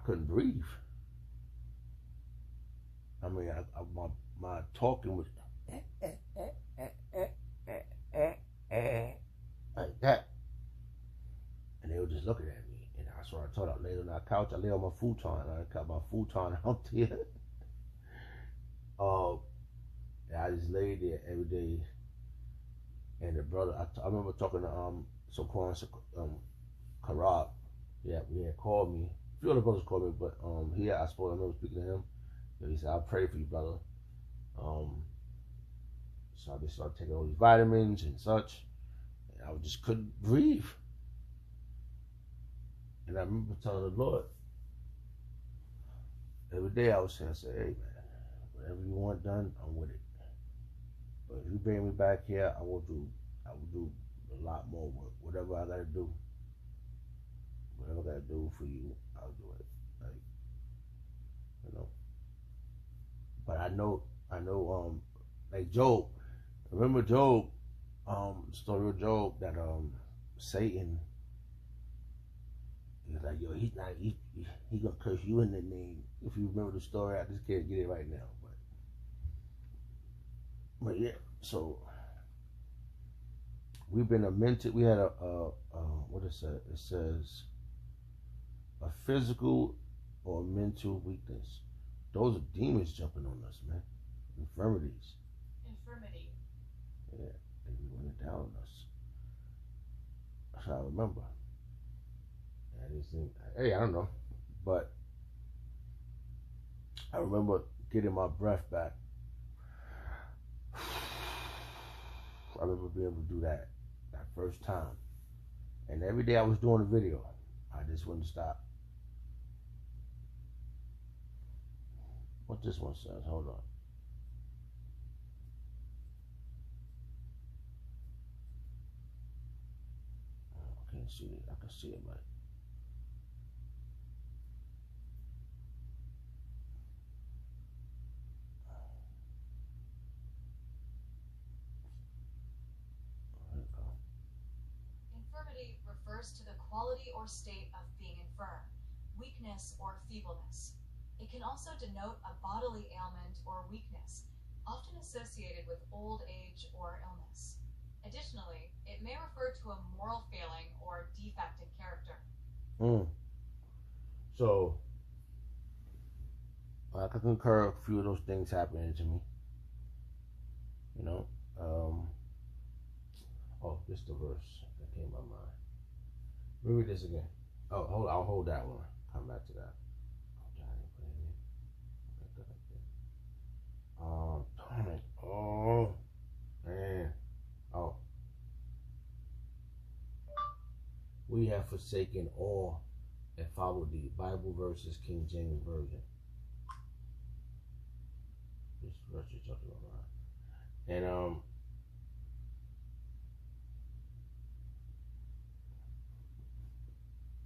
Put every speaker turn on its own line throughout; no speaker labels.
couldn't breathe. I mean, my talking was like that, and they were just looking at me. And that's what I told them. I laid on that couch. I lay on my futon. I got my futon out there. I just laid there every day. And the brother, I remember talking to Saquon Karab. Yeah, he had called me. A few other brothers called me, but I remember speaking to him. He said, "I'll pray for you, brother." So I just started taking all these vitamins and such. And I just couldn't breathe. And I remember telling the Lord, every day I was saying, "Hey man, whatever you want done, I'm with it. But if you bring me back here, I will do a lot more work. Whatever I gotta do, whatever I gotta do for you, I'll do it." Like, you know. But I know, like Job. Remember Job, story of Job that Satan. He's like, yo, he gonna curse you in the name. If you remember the story, I just can't get it right now. But yeah, so we've been mental. We had what it says. It says a physical or mental weakness. Those are demons jumping on us, man. Infirmities.
Infirmity.
Yeah, they be running down on us. That's how I remember. I just think, hey, I don't know, but I remember getting my breath back. I remember being able to do that first time. And every day I was doing a video. I just wouldn't stop. What this one says, hold on. I can't see it. I can see it, but
Infirmity refers to the quality or state of being infirm, weakness or feebleness. It can also denote a bodily ailment or weakness, often associated with old age or illness. Additionally, it may refer to a moral failing or defect in character.
So, I can concur a few of those things happening to me. You know, this the verse that came to my mind. Read this again. Oh, I'll hold that one. Come back to that. Darn it. Oh, man. Oh. We have forsaken all and followed the Bible verses, King James Version. This verse you're talking about. And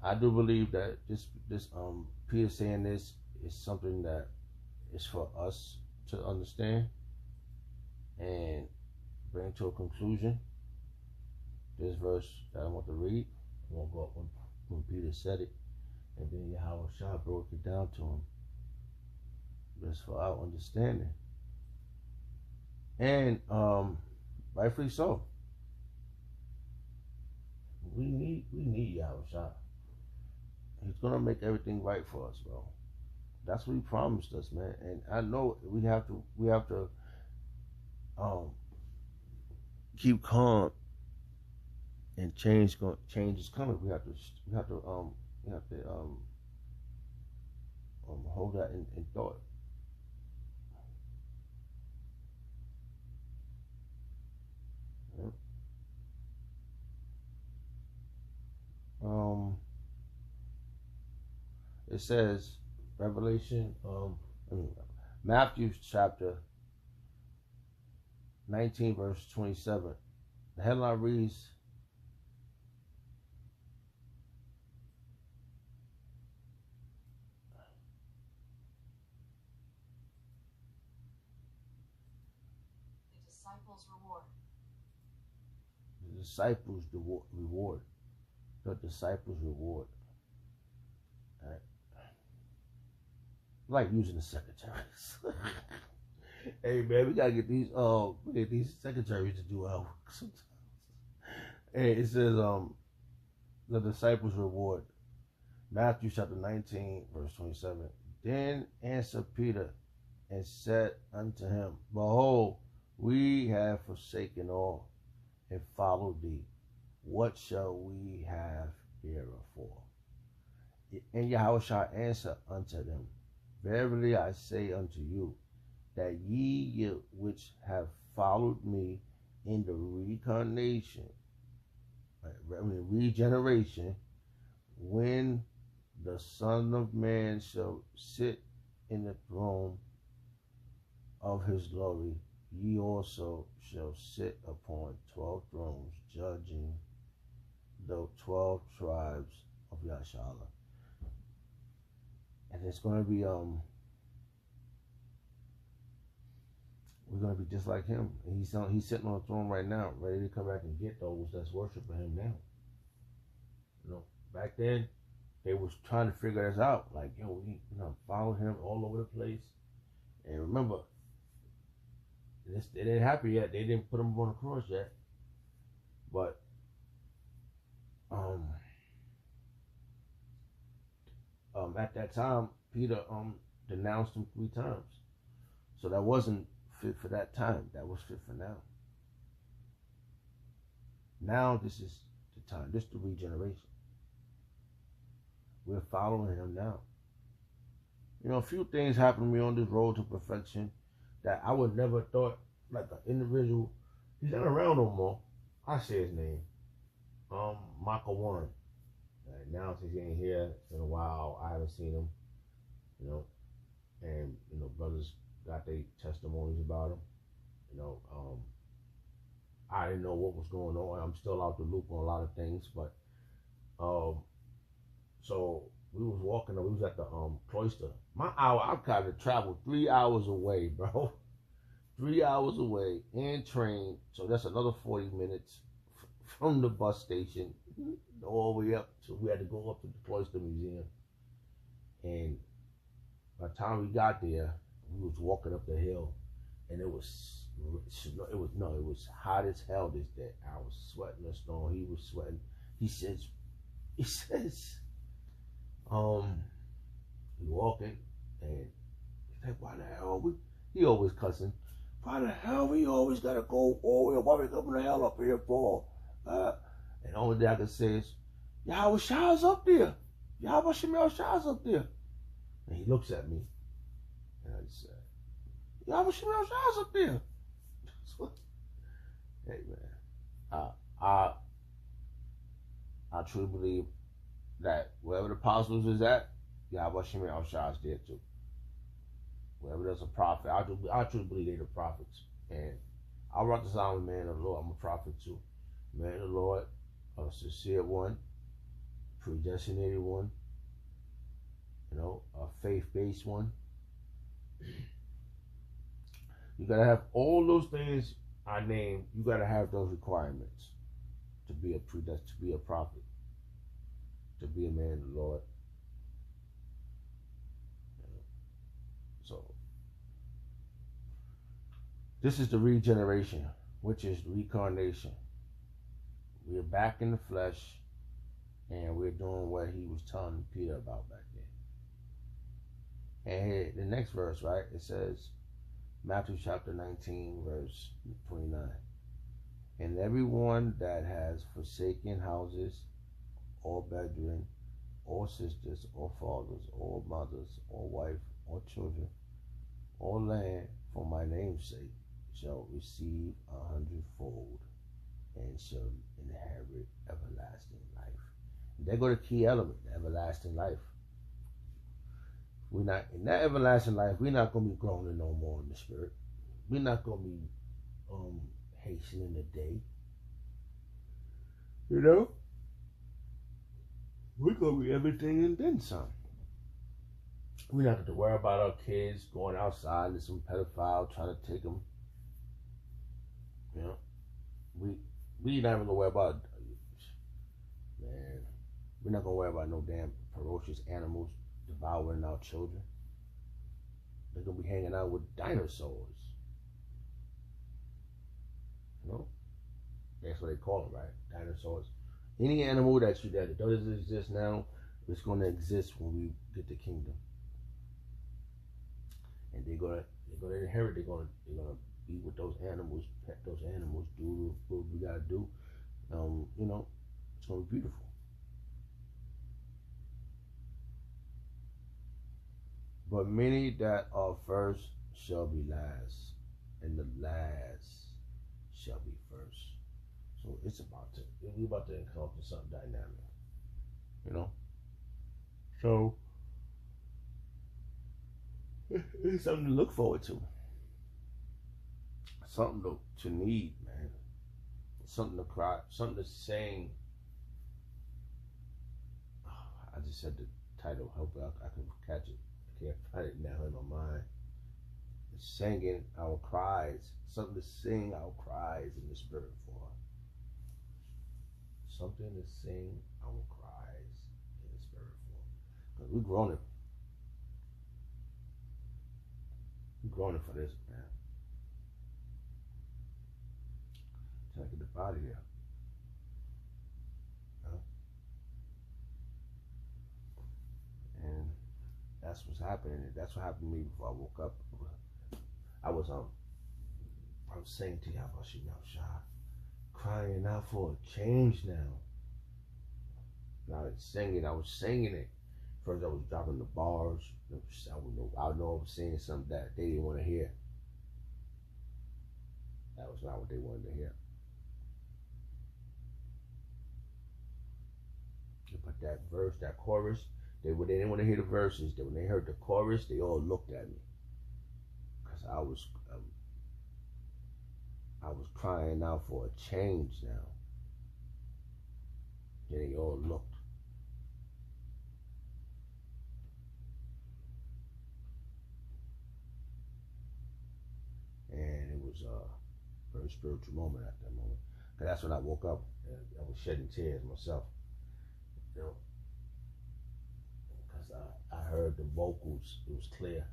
I do believe that this Peter saying this is something that is for us to understand and bring to a conclusion. This verse that I want to read, I want to go up when Peter said it, and then Yahweh Shah broke it down to him. Just for our understanding. And rightfully so. We need Yahweh Shah. He's gonna make everything right for us, bro. That's what he promised us, man. And I know we have to keep calm, and change is coming. We have to hold that in thought. It says Matthew chapter 19 verse 27. The headline reads,
The disciples' reward.
The disciples' reward. The disciples' reward. All right. like using the secretaries. Hey man, we get these secretaries to do our work sometimes. Hey, it says the disciples reward. Matthew chapter 19, verse 27. Then answered Peter and said unto him, Behold, we have forsaken all and followed thee. What shall we have herefor? And Yahweh shall answer unto them, Verily I say unto you, that ye which have followed me in the regeneration, when the Son of Man shall sit in the throne of his glory, ye also shall sit upon 12 thrones, judging the 12 tribes of Yashala. And it's going to be we're going to be just like him. He's sitting on the throne right now, ready to come back and get those that's worshiping him now. You know, back then, they was trying to figure this out. Like, yo, we follow him all over the place. And remember, it didn't happen yet. They didn't put him on the cross yet. But, at that time, Peter denounced him 3 times. So that wasn't fit for that time. That was fit for now. Now this is the time. This is the regeneration. We're following him now. You know, a few things happened to me on this road to perfection that I would never thought, like an individual. He's not around no more. I say his name. Michael Warren. Now since he ain't here, it's been a while. I haven't seen him. You know, and brothers got their testimonies about him. You know, I didn't know what was going on. I'm still out the loop on a lot of things, but so we was walking. We was at the cloister. I've got to travel 3 hours away, bro. 3 hours away in train. So that's another 40 minutes from the bus station all the way up. So we had to go up to the Cloister Museum. And by the time we got there, we was walking up the hill, and it was hot as hell this day. I was sweating the storm. He was sweating. He says, we walking, and he's like, why the hell he always cussing. Why the hell we always gotta go over? Why we coming the hell up here for? And the only thing I can say is, Yahweh Shah's up there. Yahweh Shemel Shah's up there. And he looks at me, and I just said, Yahweh Shemel Shah's up there. Hey man, I truly believe that wherever the apostles is at, Yahweh Shemel Shah's there too. Wherever there's a prophet, I truly believe they're the prophets. And I wrote this down with man of the Lord. I'm a prophet too. Man of the Lord, a sincere one, predestinated one, a faith-based one. You gotta have all those things I named. You gotta have those requirements to be a prophet, to be a man of the Lord. So this is the regeneration, which is reincarnation. We're back in the flesh, and we're doing what he was telling Peter about back then. And here, the next verse, right? It says, Matthew chapter 19, verse 29. And everyone that has forsaken houses, or brethren, or sisters, or fathers, or mothers, or wife, or children, or land, for my name's sake, shall receive 100-fold, and shall inherit everlasting life. And there go the key element, the everlasting life. We're not in that everlasting life. We're not gonna be groaning no more in the spirit. We're not gonna be hastening the day. We're gonna be everything and then some. We don't have to worry about our kids going outside and some pedophile trying to take them. We not even gonna worry about, we're not gonna worry about no damn ferocious animals devouring our children. they're gonna be hanging out with dinosaurs. You know, that's what they call them, right? Dinosaurs. Any animal that doesn't exist now, it's gonna exist when we get the kingdom, and they're gonna inherit. They're gonna be with those animals, pet those animals, do what we gotta do. You know, it's gonna be beautiful. But many that are first shall be last, and the last shall be first. So we're about to encounter something dynamic, you know. So it's something to look forward to, something to need, man, something to cry, something to sing. I just said the title. Hope I can catch it. I can't find it now in my mind. It's singing our cries, something to sing our cries in the spirit for. Something to sing our cries in the spirit for. Because we're groaning. We're groaning for this, man. Trying to get the body here. And that's what's happening. That's what happened to me before I woke up. I was saying to Yabashimashah, crying out for a change now. I was singing it. First I was dropping the bars. I know I was saying something that they didn't want to hear. That was not what they wanted to hear. But that verse, that chorus, they didn't want to hear the verses. When they heard the chorus, they all looked at me. Because I was crying out for a change now. And they all looked. And it was a very spiritual moment at that moment. Because that's when I woke up and I was shedding tears myself. You know? Because I heard the vocals. It was clear.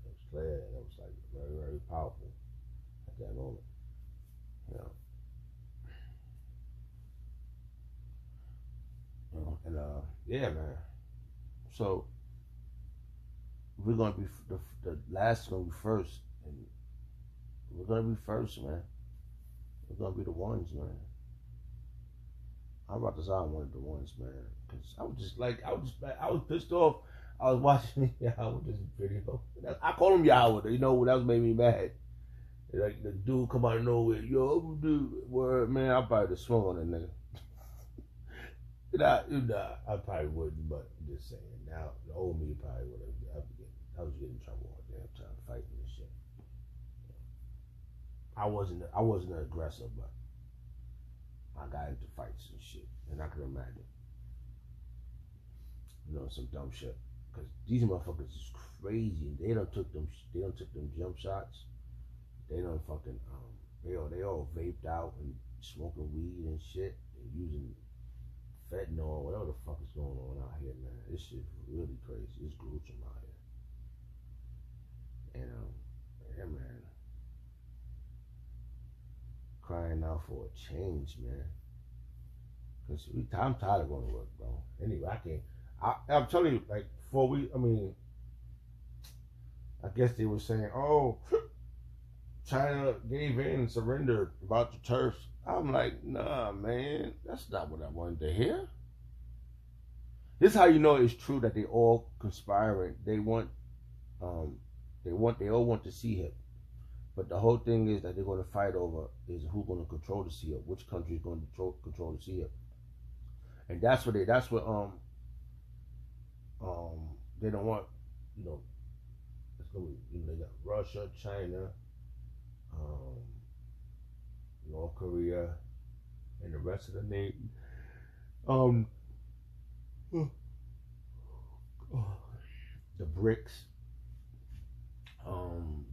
It was clear and it was like very, very powerful at that moment. You know? And yeah, man. So we're gonna be the last is gonna be first, and we're gonna be first, man. We're gonna be the ones, man. I'm about to say I'm one of the ones, man. Cause I was pissed off. I was watching Yahweh this video. I call him Yahweh. You know that was made me mad. Like the dude come out of nowhere, yo, dude, word, man. I probably just swung on that nigga. I probably wouldn't, but I'm just saying. Now, the old me probably would have. I was getting in trouble all the damn time fighting and shit. I wasn't an aggressor, but I got into fights and shit, and I can imagine, some dumb shit. Cause these motherfuckers is crazy. They don't took them jump shots. They don't fucking they all vaped out and smoking weed and shit and using fentanyl, whatever the fuck is going on out here, man. This shit is really crazy. It's gruesome out here. And yeah, man. Crying out for a change, man. Cause I'm tired of going to work, bro. Anyway, I'm telling you, like 4 weeks. I mean, I guess they were saying, oh, China gave in, surrendered about the turfs. I'm like, nah, man, that's not what I wanted to hear. This is how you know it's true that they all conspiring. They all want to see him. But the whole thing is that they're going to fight over is who's going to control the sea, which country is going to control the sea. And that's what they don't want, it's going to be, they got Russia, China, North Korea, and the rest of the nation. The BRICS,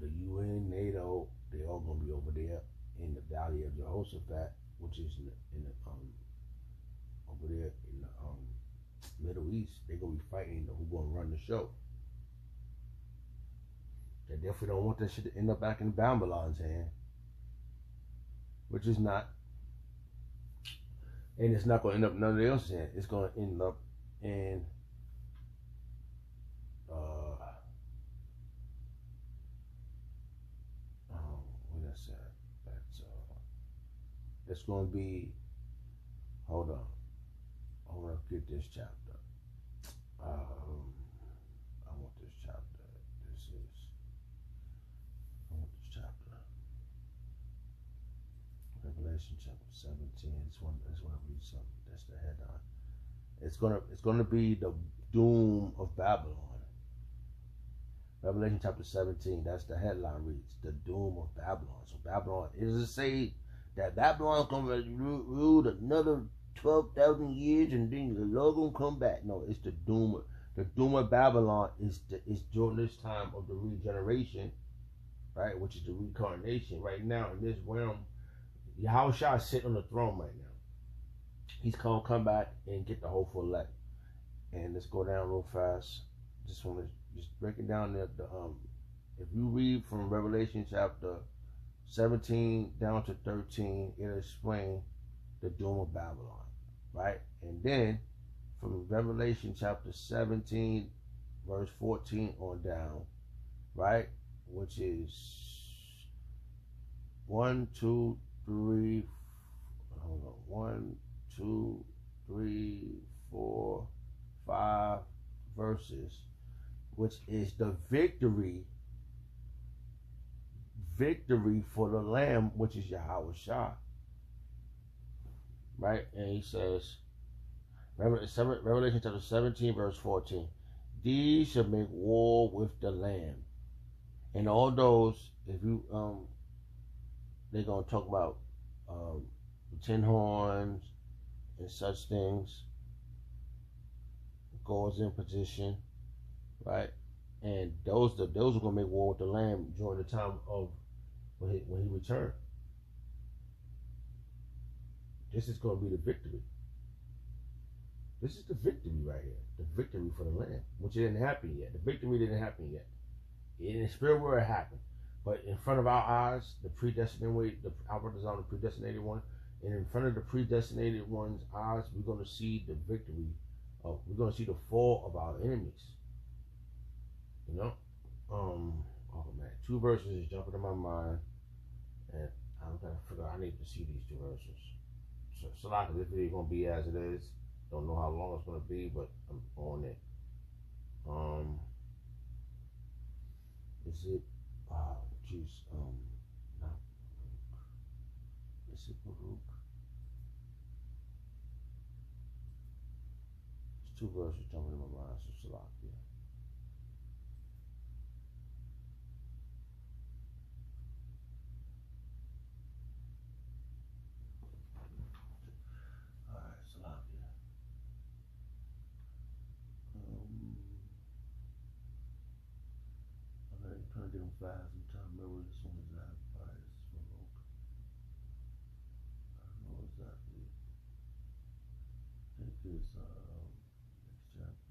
the UN, NATO, they all gonna be over there in the Valley of Jehoshaphat, which is in the over there in the Middle East. They're gonna be fighting who's gonna run the show. They definitely don't want that shit to end up back in Babylon's hand, which is not, and it's not going to end up in nobody else's hand. It's going to end up in what I said. That's going to be. Hold on. I want to get this chapter. I want this chapter. I want this chapter. Revelation chapter 17. This one. I just want to read something. That's the headline. It's gonna be the doom of Babylon. Revelation chapter 17. That's the headline reads the doom of Babylon. So Babylon, it doesn't say that Babylon's gonna rule another 12,000 years and then the Lord gonna come back. No, it's the doom. The doom of Babylon is during this time of the regeneration, right? Which is the reincarnation. Right now in this realm, Yahushua is sitting on the throne right now. He's gonna come back and get the hopeful elect. And let's go down real fast. Just want to just break it down there. If you read from Revelation chapter 17 down to 13, it'll explain the doom of Babylon, right? And then from Revelation chapter 17, verse 14 on down, right? Which is 1, 2, 3, hold on, 1, 2, 3, 4, 5 verses, which is the victory for the Lamb, which is Yahushua, right? And he says, Revelation chapter 17, verse 14, these shall make war with the Lamb. And all those, if you, they're going to talk about the 10 horns and such things, goes in position, right? And those are going to make war with the Lamb during the time of when he returned. This is going to be the victory. This is the victory right here. The victory for the Lamb, which didn't happen yet. The victory didn't happen yet. In the spirit world it happened. But in front of our eyes, the predestinated, our brothers are the predestinated one, and in front of the predestinated one's eyes, we're going to see the victory. We're going to see the fall of our enemies. You know? Oh man, 2 verses is jumping in my mind, and I'm going to figure out I need to see these 2 verses. So like this video gonna be as it is. Don't know how long it's gonna be, but I'm on it. Is it jeez, not is it Baruch? There's 2 verses jumping in my mind, so Salakia. Trying to get them fast. I'm trying to remember this one is at. Alright, this is Baruch. I don't know exactly. I think it's next chapter.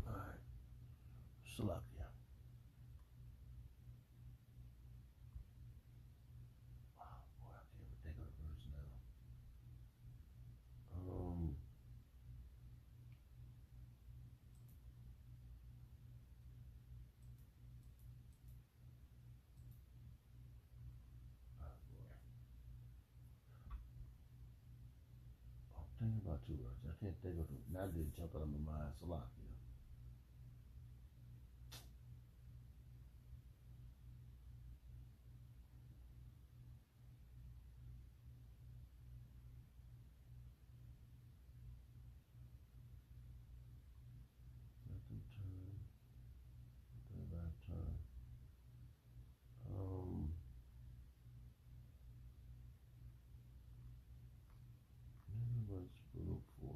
Alright. Salakia. Wow, boy, I can't even think of the verse now. I'm thinking about 2 words. I can't think of them. Now they jump out of my mind. Salakia. Let them turn. Let them turn. Maybe it was Baruch 4.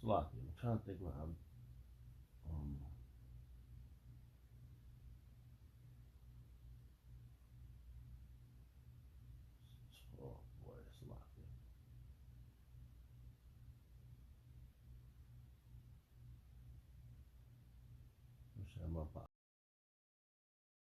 Salakia. I'm trying to think what I'm I'm saying? My